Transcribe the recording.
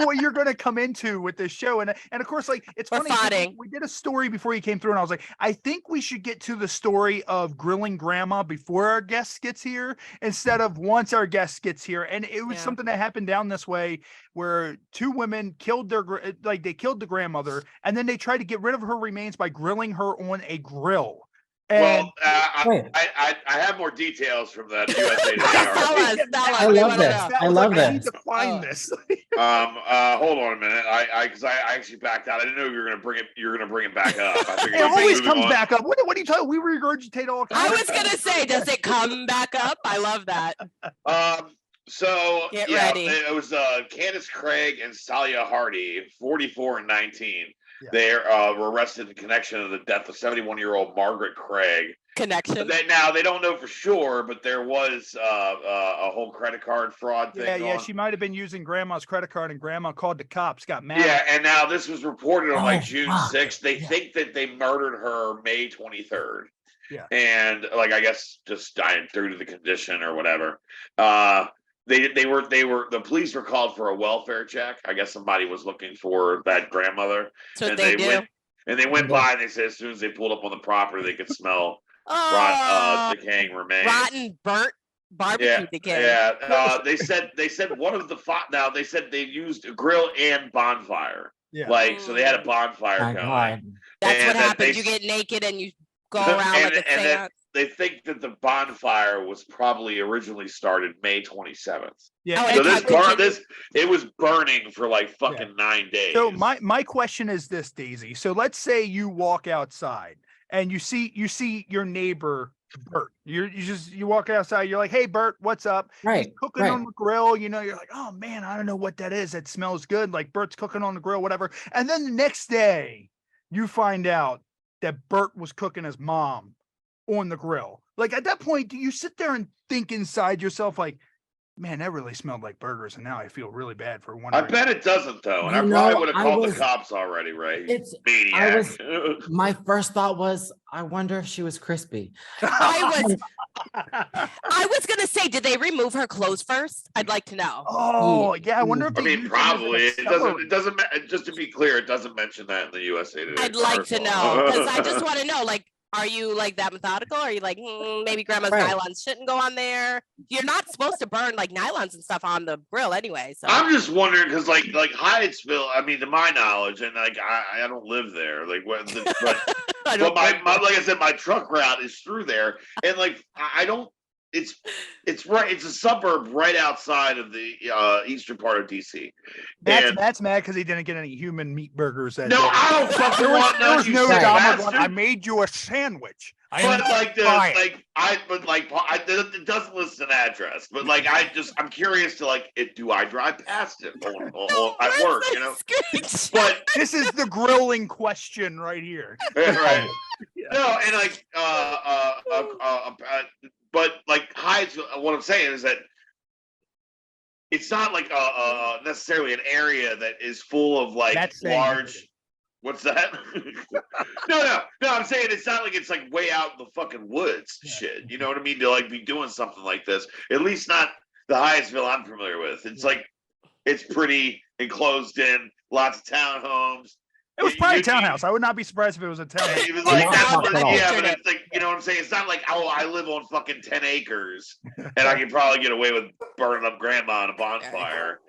what you're going to come into with this show. And of course, like, it's We're funny. fighting. We did a story before you came through, and I was like, I think we should get to the story of grilling grandma before our guest gets here instead of once our guest gets here. And it was something that happened down this way where two women killed they killed the grandmother, and then they tried to get rid of her remains by grilling her on a grill. And I have more details from that USA Today article. I love this. I love this. I need to find this. Hold on a minute. Because I actually backed out. I didn't know you were gonna bring it. You're gonna bring it back up. I figured it always comes back up. What are you talking? We regurgitate all. I was gonna say, does it come back up? I love that. So Get ready. It was Candace Craig and Salia Hardy, 44 and 19. Yeah. They were arrested in connection to the death of 71-year-old Margaret Craig. Connection. Now they don't know for sure, but there was a whole credit card fraud thing. Yeah, she might have been using grandma's credit card, and grandma called the cops, got mad. Yeah, and now this was reported on June 6th. They think that they murdered her May 23rd. Yeah, and I guess just died due to the condition or whatever. The police were called for a welfare check. I guess somebody was looking for that grandmother. So they went by, and they said as soon as they pulled up on the property, they could smell decaying remains. Rotten, burnt barbecue decay. Yeah. They said one of the now they said they used a grill and bonfire. Yeah. So they had a bonfire going. That's what happens. You get naked and you go around like a seance. They think that the bonfire was probably originally started May 27th. Yeah. So it was burning for like fucking 9 days. So my question is this, Daisy. So let's say you walk outside and you see your neighbor Bert. You walk outside, you're like, hey Bert, what's up? Right. He's cooking on the grill, you're like, oh man, I don't know what that is. That smells good. Like Bert's cooking on the grill, whatever. And then the next day you find out that Bert was cooking his mom on the grill. Like at that point, do you sit there and think inside yourself, like, man, that really smelled like burgers, and now I feel really bad for one. I bet it doesn't though, and I probably would have called the cops already, right? It's maniac. My first thought was, I wonder if she was crispy. I was gonna say, did they remove her clothes first? I'd like to know. Oh yeah, I wonder if probably it doesn't. Just to be clear, it doesn't mention that in the USA Today. I'd like to know, because I just want to know, like, are you like that methodical? Are you like, maybe grandma's nylons shouldn't go on there? You're not supposed to burn like nylons and stuff on the grill anyway. So I'm just wondering, because like Hyattsville, I mean, to my knowledge, and like I don't live there, like but like I said, my truck route is through there, and like I don't. It's right. It's a suburb right outside of the eastern part of DC. That's mad because he didn't get any human meat burgers. I don't fucking want none. I made you a sandwich. It doesn't list an address, but like I'm curious to do I drive past it at work? But this is the grilling question right here. Right. No, and but like Hyattsville, what I'm saying is that it's not like necessarily an area that is full of large. What's that? No. I'm saying it's not like it's like way out in the fucking woods. Shit, you know what I mean? To be doing something like this, at least not the Hyattsville I'm familiar with. It's it's pretty enclosed in, lots of townhomes. It was probably a townhouse. I would not be surprised if it was a townhouse. It was but it's like, you know what I'm saying? It's not like, I live on fucking 10 acres and I can probably get away with burning up grandma on a bonfire.